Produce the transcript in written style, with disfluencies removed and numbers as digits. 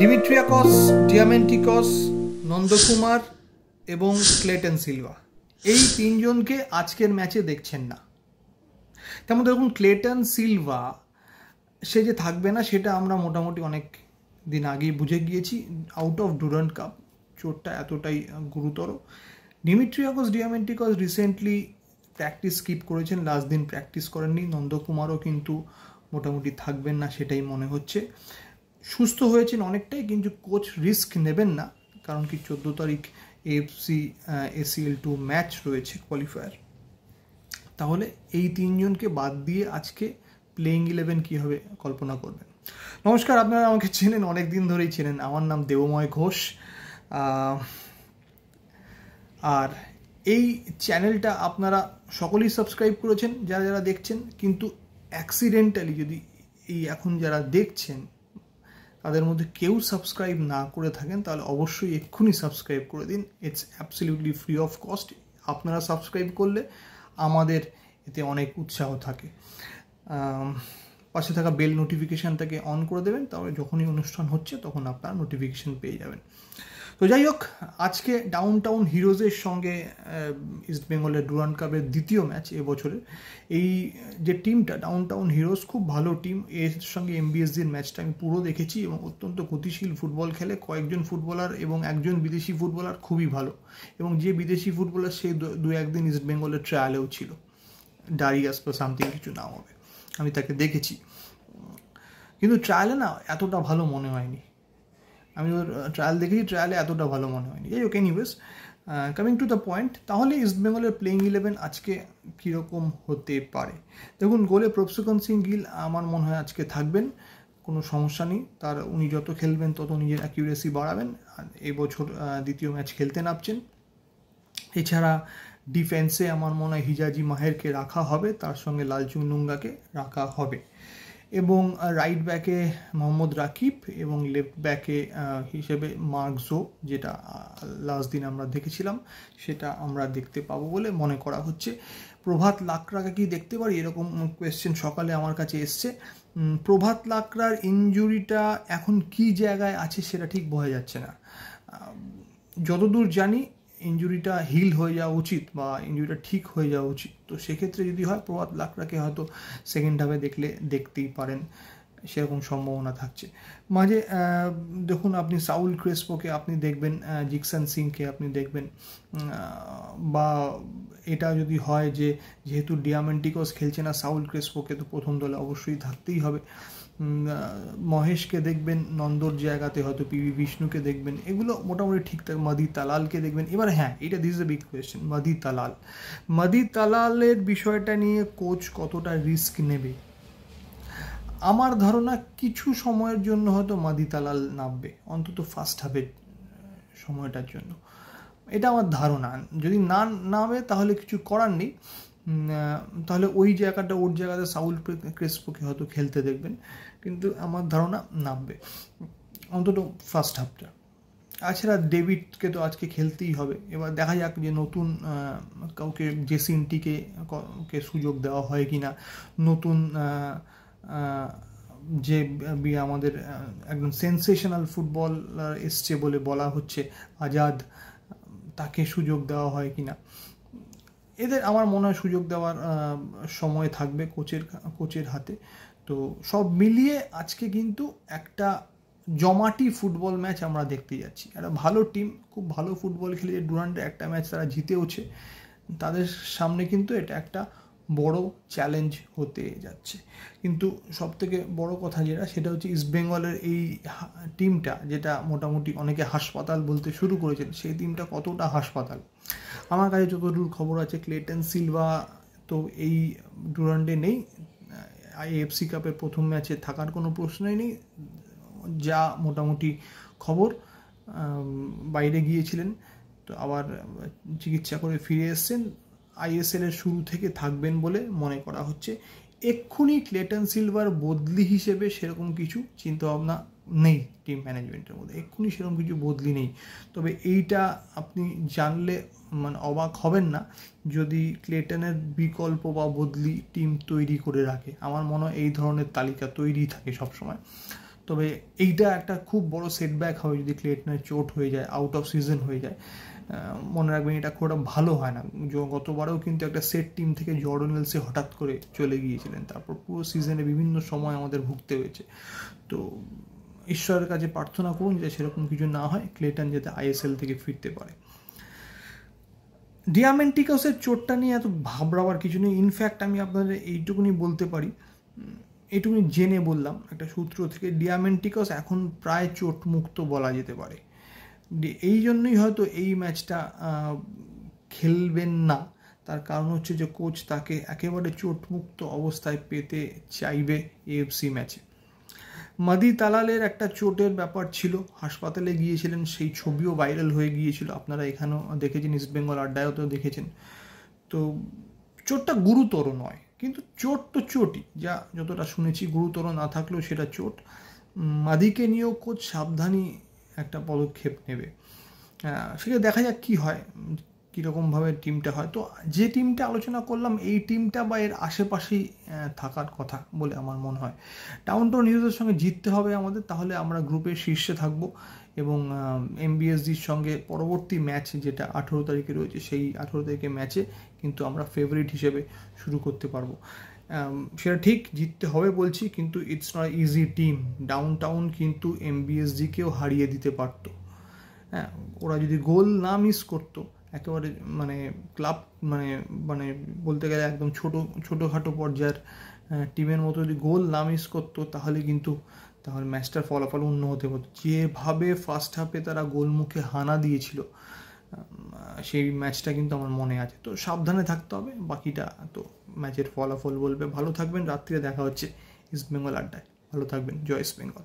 ডিমিট্রিয়াকস, ডিয়ামেন্টিকস, নন্দকুমার এবং Clayton Silva, এই তিনজনকে আজকের ম্যাচে দেখছেন না। তেমন দেখুন, ক্লেটন সিলভা সে যে থাকবে না সেটা আমরা মোটামুটি অনেক দিন আগেই বুঝে গিয়েছি। আউট অফ ডুরান্ড কাপ, চোটটা এতটাই গুরুতর। ডিমিট্রিয়াকস, ডিয়ামেন্টিকস রিসেন্টলি প্র্যাকটিস স্কিপ করেছেন, লাস্ট দিন প্র্যাকটিস করেননি। নন্দকুমারও কিন্তু মোটামুটি থাকবেন না সেটাই মনে হচ্ছে। সুস্থ হয়েছেন অনেকটাই, কিন্তু কোচ রিস্ক নেবেন না, কারণ কি 14 তারিখ এএফসি ACL2 ম্যাচ রয়েছে, কোয়ালিফায়ার। তাহলে এই তিনজনকে বাদ দিয়ে আজকে প্লেইং 11 কী হবে কল্পনা করবেন। নমস্কার, আপনারা আমাকে চেনেন, অনেক দিন ধরেই চেনেন। আমার নাম দেবময় ঘোষ, আর এই চ্যানেলটা আপনারা সকলেই সাবস্ক্রাইব করেছেন যারা যারা দেখছেন, কিন্তু অ্যাক্সিডেন্টালি যদি এই এখন যারা দেখছেন তাদের মধ্যে কেউ সাবস্ক্রাইব না করে থাকেন, তাহলে অবশ্যই এক্ষুনি সাবস্ক্রাইব করে দিন। It's absolutely free of cost. আপনারা সাবস্ক্রাইব করলে আমাদের এতে অনেক উৎসাহ থাকে। পাশে থাকা বেল নোটিফিকেশানটাকে অন করে দেবেন, তাহলে যখনই অনুষ্ঠান হচ্ছে তখন আপনারা নোটিফিকেশান পেয়ে যাবেন। তো যাই হোক, আজকে ডাউনটাউন হিরোজের সঙ্গে ইস্ট বেঙ্গলের ডুরান্ড কাপের দ্বিতীয় ম্যাচ এবছরের। এই যে টিমটা ডাউনটাউন হিরোজ, খুব ভালো টিম। এর সঙ্গে MBSDর ম্যাচটা আমি পুরো দেখেছি এবং অত্যন্ত গতিশীল ফুটবল খেলে। কয়েকজন ফুটবলার এবং একজন বিদেশি ফুটবলার খুবই ভালো, এবং যে বিদেশি ফুটবলার সে দু একদিন ইস্ট বেঙ্গলের ট্রায়ালেও ছিল, ডারিয়াস বা সামথিং কিছু নাম হবে, আমি তাকে দেখেছি। কিন্তু ট্রায়ালে না এতটা ভালো মনে হয়নি। আমি ওর ট্রায়াল দেখেছি, ট্রায়ালে এতটা ভালো মনে হয়নি। এই okay, anyways, coming to the point, তাহলে ইস্ট বেঙ্গলের প্লেইং 11 আজকে কীরকম হতে পারে। দেখুন, গোলে প্রভসিকন সিং গিল আমার মনে হয় আজকে থাকবেন, কোনো সমস্যা নেই তার। উনি যত খেলবেন তত নিজের অ্যাকিউরেসি বাড়াবেন, আর এবছর দ্বিতীয় ম্যাচ খেলতে নামছেন। এছাড়া ডিফেন্সে আমার মনে হয় হিজাজি মাহেরকে রাখা হবে, তার সঙ্গে লালচুনুঙ্গাকে রাখা হবে, এবং রাইট ব্যাকে মোহাম্মদ রাকিব, এবং লেফট ব্যাকে হিসেবে মার্কজো, যেটা লাস্ট দিন আমরা দেখেছিলাম সেটা আমরা দেখতে পাবো বলে মনে করা হচ্ছে। প্রভাত লাকড়াকে কি দেখতে পারি, এরকম কোয়েশ্চেন সকালে আমার কাছে এসছে। প্রভাত লাকড়ার ইনজুরিটা এখন কি জায়গায় আছে সেটা ঠিক বোঝা যাচ্ছে না। যতদূর জানি ইনজুরিটা হিল হয়ে যাওয়া উচিত, বা ইনজুরিটা ঠিক হয়ে যাওয়া উচিত। তো সেক্ষেত্রে যদি হয়, প্রভাত লাকড়াকে হয়তো সেকেন্ড হাফে দেখতেই পারেন, সেরকম সম্ভাবনা থাকছে। মাঝে দেখুন, আপনি সাউল ক্রেসপোকে আপনি দেখবেন, জিকসন সিংকে আপনি দেখবেন, বা এটা যদি হয় যে যেহেতু ডিয়ামেন্টিকস খেলছে না, সাউল ক্রেসপোকে তো প্রথম দলে অবশ্যই থাকতেই হবে। মহেশকে দেখবেন নন্দর জায়গাতে, হয়তো PV বিষ্ণুকে দেখবেন, এগুলো মোটামুটি ঠিকঠাক। মাদি তালালকে দেখবেন। এবার হ্যাঁ, এটা দিস এ বিগ কোয়েশ্চেন, মাদি তালালের বিষয়টা নিয়ে কোচ কতটা রিস্ক নেবে। আমার ধারণা কিছু সময়ের জন্য হয়তো মাদি তালাল নামবে, অন্তত ফার্স্ট হাফের সময়টার জন্য, এটা আমার ধারণা। যদি না নামে তাহলে কিছু করার নেই, তাহলে ওর জায়গাতে সাউল ক্রেসপোকে হয়তো খেলতে দেখবেন, কিন্তু আমার ধারণা নামবে অন্তত ফার্স্ট হাফটা। তাছাড়া ডেভিডকে তো আজকে খেলতেই হবে। এবার দেখা যাক যে নতুন কাউকে, জেসিনটিকে সুযোগ দেওয়া হয় কি না। নতুন যে আমাদের একদম সেন্সেশনাল ফুটবলার এসছে বলে বলা হচ্ছে, আজাদ, তাকে সুযোগ দেওয়া হয় কি না। এদের আমার মনে হয় সুযোগ দেওয়ার সময় থাকবে কোচের হাতে। তো সব মিলিয়ে আজকে কিন্তু একটা জমাটি ফুটবল ম্যাচ আমরা দেখতে যাচ্ছি। একটা ভালো টিম, খুব ভালো ফুটবল খেলে ডুরান্ডে একটা ম্যাচ তারা জিতেওছে, তাদের সামনে কিন্তু এটা একটা বড় চ্যালেঞ্জ হতে যাচ্ছে। কিন্তু সবথেকে বড় কথা সেটা হচ্ছে ইস্ট বেঙ্গলের এই টিমটা, যেটা মোটামুটি অনেকে হাসপাতাল বলতে শুরু করেছেন, সেই টিমটা কতটা হাসপাতাল। আমার কাছে যতদূর খবর আছে, ক্লেটন সিলভা তো এই ডুরান্ডে নেই, AFC কাপের প্রথম ম্যাচে থাকার কোনো প্রশ্নই নেই, যা মোটামুটি খবর। বাইরে গিয়েছিলেন, তো আবার চিকিৎসা করে ফিরে এসছেন। ISL এর শুরু থেকে থাকবেন বলে মনে করা হচ্ছে। এক্ষুনি ক্লেটন সিলভার বদলি হিসেবে সেরকম কিছু চিন্তাভাবনা নেই টিম ম্যানেজমেন্টের মধ্যে, এক্ষুনি সেরকম কিছু বদলি নেই। তবে এইটা আপনি জানলে মানে অবাক হবেন না যদি ক্লেটনের বিকল্প বা বদলি টিম তৈরি করে রাখে। আমার মনে হয় এই ধরনের তালিকা তৈরি থাকে সবসময়। তো তবে এইটা একটা খুব বড় সেটব্যাক হবে যদি ক্লেটনের চোট হয়ে যায়, আউট অফ সিজন হয়ে যায়। মনে রাখবেন এটা খুব একটা ভালো হয় না। গতবারেও কিন্তু একটা সেট টিম থেকে জর্ডন ওয়েলসে হঠাৎ করে চলে গিয়েছিলেন, তারপর পুরো সিজনে বিভিন্ন সময় আমাদের ভুগতে হয়েছে। তো ঈশ্বরের কাছে প্রার্থনা করুন যে সেরকম কিছু না হয়, ক্লেটন যাতে আইএসএল থেকে ফিরতে পারে। ডিয়ামেন্টিকাসের চোটটা নিয়ে এত ভাবড়াবার কিছু নেই। ইনফ্যাক্ট আমি আপনাদের এইটুকুনি বলতে পারি, এইটুকুনি জেনে বললাম একটা সূত্র থেকে, ডিয়ামেন্টিকাস এখন প্রায় চোট মুক্ত বলা যেতে পারে। এই জন্যই হয়তো এই ম্যাচটা খেলবেন না, তার কারণ হচ্ছে যে কোচ তাকে একেবারে চোটমুক্ত অবস্থায় পেতে চাইবে এএফসি ম্যাচে। মাদি তালালের একটা চোটের ব্যাপার ছিল, হাসপাতালে গিয়েছিলেন, সেই ছবিও ভাইরাল হয়ে গিয়েছিল, আপনারা এখানেও দেখেছেন, ইস্টবেঙ্গল আড্ডায়তেও দেখেছেন। তো চোটটা গুরুতর নয়, কিন্তু চোট তো চোটই, যা যতটা শুনেছি গুরুতর না থাকলেও সেটা চোট। মাদিকে নিয়েও কোচ সাবধানী একটা পদক্ষেপ নেবে, সেটা দেখা যাক কী হয়, কীরকমভাবে টিমটা হয়। তো যে টিমটা আলোচনা করলাম এই টিমটা বা এর আশেপাশেই থাকার কথা বলে আমার মনে হয়। ডাউনটাউন হিরোজের সঙ্গে জিততে হবে আমাদের, তাহলে আমরা গ্রুপের শীর্ষে থাকবো এবং এমবিএসজির সঙ্গে পরবর্তী ম্যাচ যেটা 18 তারিখে রয়েছে, সেই 18 তারিখের ম্যাচে কিন্তু আমরা ফেভারিট হিসেবে শুরু করতে পারবো। সেটা ঠিক জিততে হবে বলছি, কিন্তু it's not easy team. Downtown কিন্তু এমবিএসজিকেও হারিয়ে দিতে পারতো। হ্যাঁ, ওরা যদি গোল না মিস করতো, একেবারে মানে ক্লাব মানে বলতে গেলে একদম ছোটোখাটো পর্যায়ের টিমের মতো যদি গোল না মিস করতো, তাহলে ম্যাচটার ফলাফল অন্য হতে হতো। যেভাবে ফার্স্ট হাফে তারা গোলমুখে হানা দিয়েছিল, সেই ম্যাচটা কিন্তু আমার মনে আছে। তো সাবধানে থাকতে হবে, বাকিটা তো ম্যাচের ফলাফল বলবে। ভালো থাকবেন, রাত্রিরে দেখা হচ্ছে ইস্টবেঙ্গল আড্ডায়। ভালো থাকবেন, জয় ইস্টবেঙ্গল।